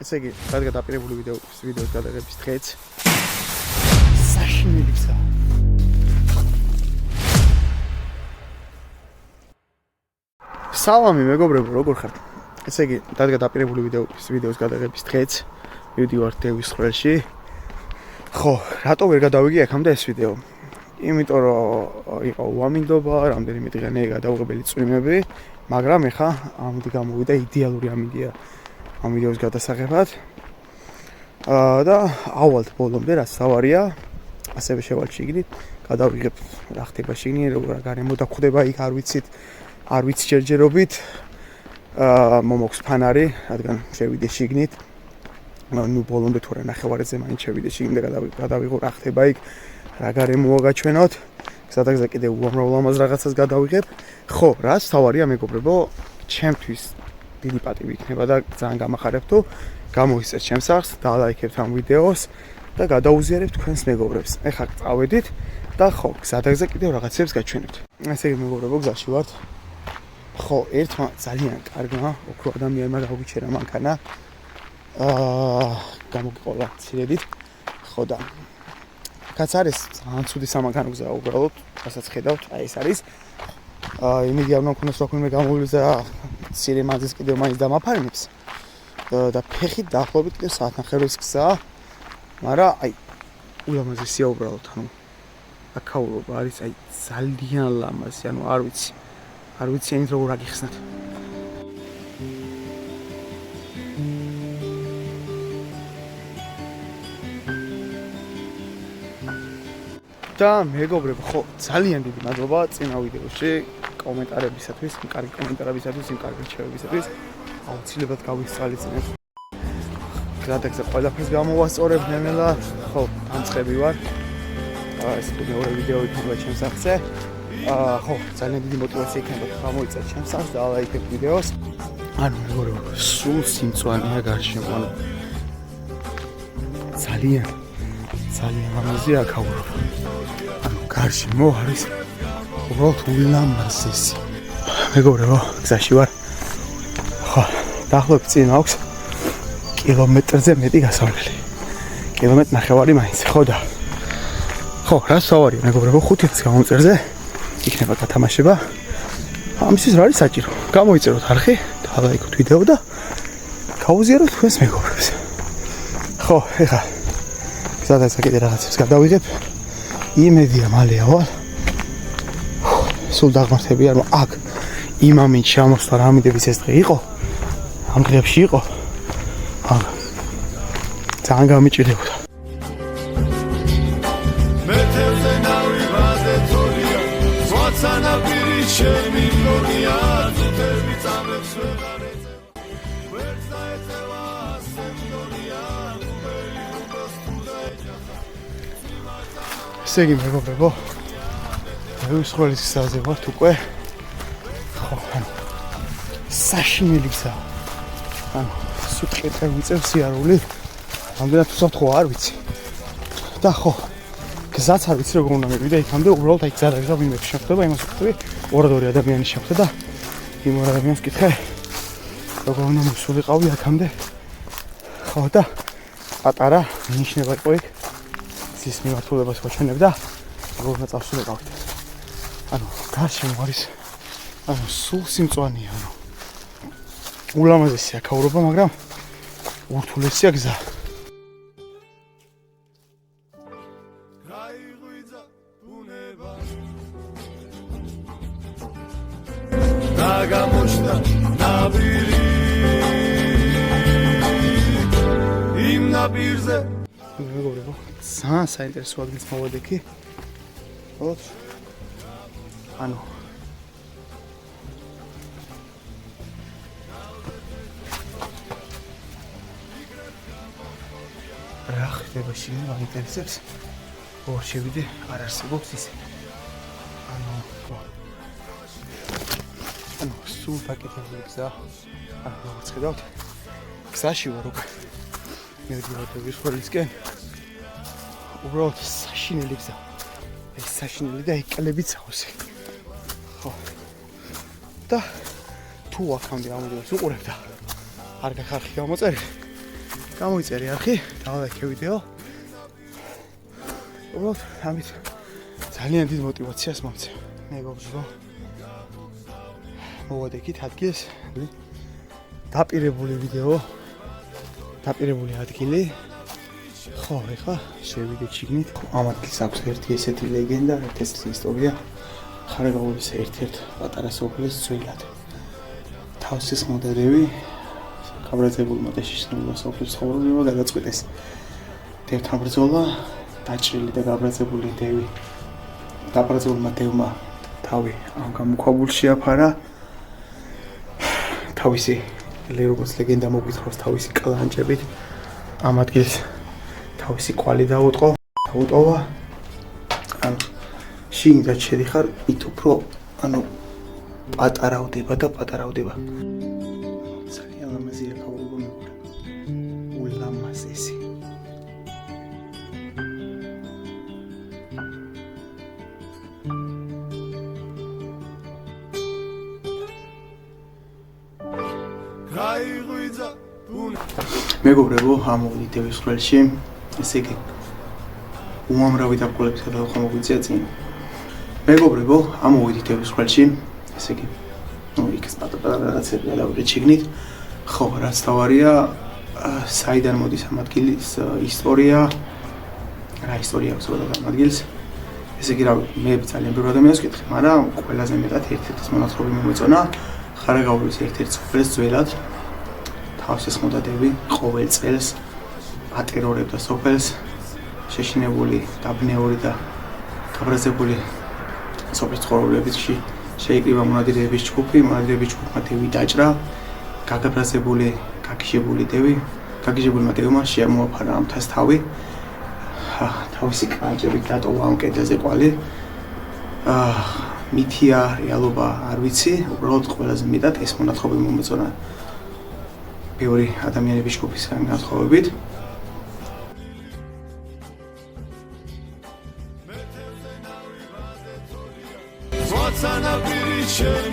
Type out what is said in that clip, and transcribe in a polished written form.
ესე იგი, გადადაპირებული ვიდეოს გადაღების დღეც საშინელებსა. სალამი მეგობრებო, როგორ ხართ? ესე იგი, გადადაპირებული ვიდეოს გადაღების დღეც მივდივარ დევის ხვრელში. ხო, რატო ვერ გადავიგი აქამდე ეს ვიდეო? იმიტომ რომ იყო უამინდობა, რამდენიმე დღე გადაუღებელი წვიმები, მაგრამ ეხა ამით გამოვიდა იდეალური ამინდია ამ ვიდეოს გადასაღებად. და ავალთ ბოლომდე რაც თავარია, ასევე შევალ შიგნით, გადავიღებ რა ხდება შიგნით, როგორ გარემო დაგხვდება იქ, არ ვიცი ჯერჯერობით. მომოქვს ფანარი, რადგან შევიდე შიგნით. ნუ ბოლომდე თუ რა ნახევარზე მაინც შევიდე შიგნით და გადავიღო რა ხდება იქ, რა გარემოა გაჩვენოთ. გზადაგზა კიდე უამრავ ლამაზ რაღაცას გადავიღებ. ხო, რაც თავარია მეგობრებო, ჩემთვის დიდი პატივი იქნება და ძალიან გამახარებ თუ გამოისწრეთ ჩემს სახლს, დალაიქებთ ამ ვიდეოს და გადაუზიარებთ თქვენს მეგობრებს. ეხლა წავედით და ხო, გზადაგზა კიდევ რაღაცებს გაჩვენებთ. ესე იგი მეგობრებო, გზაში ვართ. ხო, ერთმა ძალიან კარგმა, ოქრო ადამიანმა გავიჩერა მანქანა. გამოგიყოლა ცირედით. ხო და კაც არის ძალიან ცუდი სამანქანო გზა უბრალოდ, რასაც ხედავთ, აი ეს არის. იმედი არ მქონდეს როქმე გამოვლეს და ცირე მანძილს კიდევ მაინც დამაფარინებს. და ფეხით დაახლოებით კიდევ საათნახევრის გზაა. მაგრამ აი ულამაზესია უბრალოდ, ანუ აქაურობა არის აი ძალიან ლამაზი, ანუ არ ვიცი ენით როგორ აგიხსნათ. და მეგობრებო, ხო, ძალიან დიდი მადლობა წინა ვიდეოში კომენტარებისათვის, კარგი კომენტარებისათვის, კარგი რჩევებისათვის. აუცილებლად გავისწავლეთ. გზადაგზა ყველაფერს გამოვასწორებ ნელ-ნელა. ხო, დამწყები ვარ. ეს მეორე ვიდეო იქნება ჩემს სახლზე. ხო, ძალიან დიდი мотиваცია იქნება გამოიწვიოთ ჩემს სახლს და ლაიქებ ვიდეოს. ანუ მეგობრებო, სულ სიმწვანეა გარშემო, ანუ ძალიან ლამაზია აქაურობა. ანუ გარშემო არის უბრალოდ ულამაზესი. მეგობრებო, გზაში ვარ. ხო, დაახლოებით წინ აქვს კილომეტრზე მეტი გასავლელი. კილომეტრი ნახევარი მაინც. ხო და ხო, რაც თავარია მეგობრებო, 5 წუთის გამომწერზე იქნება გათამაშება. ამისთვის რა არის საჭირო? გამოიწეროთ არხი, დალაიქოთ ვიდეო და გავუზიაროთ თქვენს მეგობრებს. ხო, ეხლა გზადაგზა კიდე რაღაცებს გადავიღებ. იმედია მალე ავალ. სულ დაღმართებია, რომ აქ იმ ამინდში ამოსვლა რამინდების ეს დღე იყო. ამ დღეებში იყო. ძალიან გამიჭირდებოდა. მეთევზე ნავიბადე თორია, სვაცანა პირი ჩემი მგონია, წუთები წამებს ვეღარ ეწევა, ვერც დაეწევა ასე მგონია, ყველი რუბოს თუ დაეჯახა. ესე იგი მეგობრებო, დევის ხვრელის გზაზე ვართ უკვე. ხო, საშინელი გზა. ანუ სუპყეტე ვიწევ სიარული. ამდენად თუსავთ ხო არ ვიცი. და ხო, გზაც არ ვიცი როგორ უნდა მივიდე იქამდე, უბრალოდ აი გზადაგზა ვინმე შეხვდება, იმას ვხვდები, ორ-ორი ადამიანი შეხვდა და იმ ორ ადამიანს კითხე, როგორ უნდა მივსულიყავი აქამდე. ხო და პატარა ნიშნება იყო იქ. ის მიმართულებას ვაჩვენებ და როგორ უნდა წავსულიყავით. ანუ გარშემო არის სულ სიმწვანეა, ანუ ულამაზესია აქაურობა, მაგრამ ურთულესია გზა. დაგამოჩნდა ნაპირი იმ ნაპირზე. მეგობრებო, ძალიან საინტერესო ადგილს მოვედი. ხოთ. ანუ რა ხდება შიგნით მაინტერესებს. ორ შევიდე, არ არსებობს ისე. ანუ სულ პაკეტები გზა. როგორც ხედავთ, გზაში ვარ უკვე. მივიდივარ დევის ხვრელისკენ. უბრალოდ საშინელი გზა. ეს საშინელი და ეკლებიც აუზი. ხო. და თუ აქამდე ამ ვიდეოს უყურებ და არ გახარხი გამოწერილი, გამოიწერე არხი, დალაიქე ვიდეო. უბრალოდ ამით ძალიან დიდ мотивაციას მომცემ. მეგობრებო. მოვადექით ადგილს. დაპირებული ვიდეო. დაპირებული ადგილი. ხო, ეხლა შევიდეთ შიგნით. ამ ადგილს აქვს ერთი ესეთი ლეგენდა, ესეთი ისტორია. ხარაგაულის ერთ-ერთ პატარა სოფლის ძველად. თავსის მოდარევი გაბრაზებულმა და შეშინებულმა სოფლის ცხოვრებმა გადაწყვიტეს. დევთან ბრძოლა დაჭრილი და გაბრაზებული დევი. გაბრაზებულმა დევმა თავი ამ გამოქვაბულში აფარა. თავისი როგორც ლეგენდა მოგვითხრობს თავისი კლანჭებით ამ ადგილს თავისი კვალი დაუტოვა. ან შიგნით შედიხარ, მით უფრო პატარავდება. ძალიან ლამაზია ქაულობა მეგობრებო. ულამაზესი. მეგობრებო, ამოვიდით დევის ხვრელში. ესე იგი უამრავი დაბკოლების გადავხო მოგვიწია წინ. მეგობრებო, ამოვიდით დევის ხვრელში. ესე იგი იქ პატარა რაღაცები გადავიღეთ შიგნით. ხო, რაც თავარია, საიდან მოდის ამ ადგილის ისტორია. რა ისტორია აქვს ამ ადგილს? ესე იგი, მე ძალიან ბევრი ადამიანს ვკითხე, მაგრამ ყველაზე მეტად ერთ-ერთი მონათხრობი მომეწონა ხარაგაულის ერთ-ერთ სოფელს ძველად. თავსის მოდადევი ყოველ წელს ატერორებდა სოფელს, შეშინებული, დაბნეული და გაბრაზებული სოფლის ცხოვრებლებში შეიკრიბა მონადირეების ჯგუფი, მონადირეების ჯგუფმა დევი დაჭრა, გაგაბრაზებული, გაგიჟებული დევი, გაგიჟებულმა დევმა შეამოაფარა ამ მთას თავი. თავისი კლანჭებით დატოვა ამ კედელზე კვალი. მითია, რეალობა არ ვიცი, უბრალოდ ყველაზე მეტად ეს მონათხრობი მომეწონა ბევრი ადამიანების ჯგუფისგან განსხვავებით. What's on a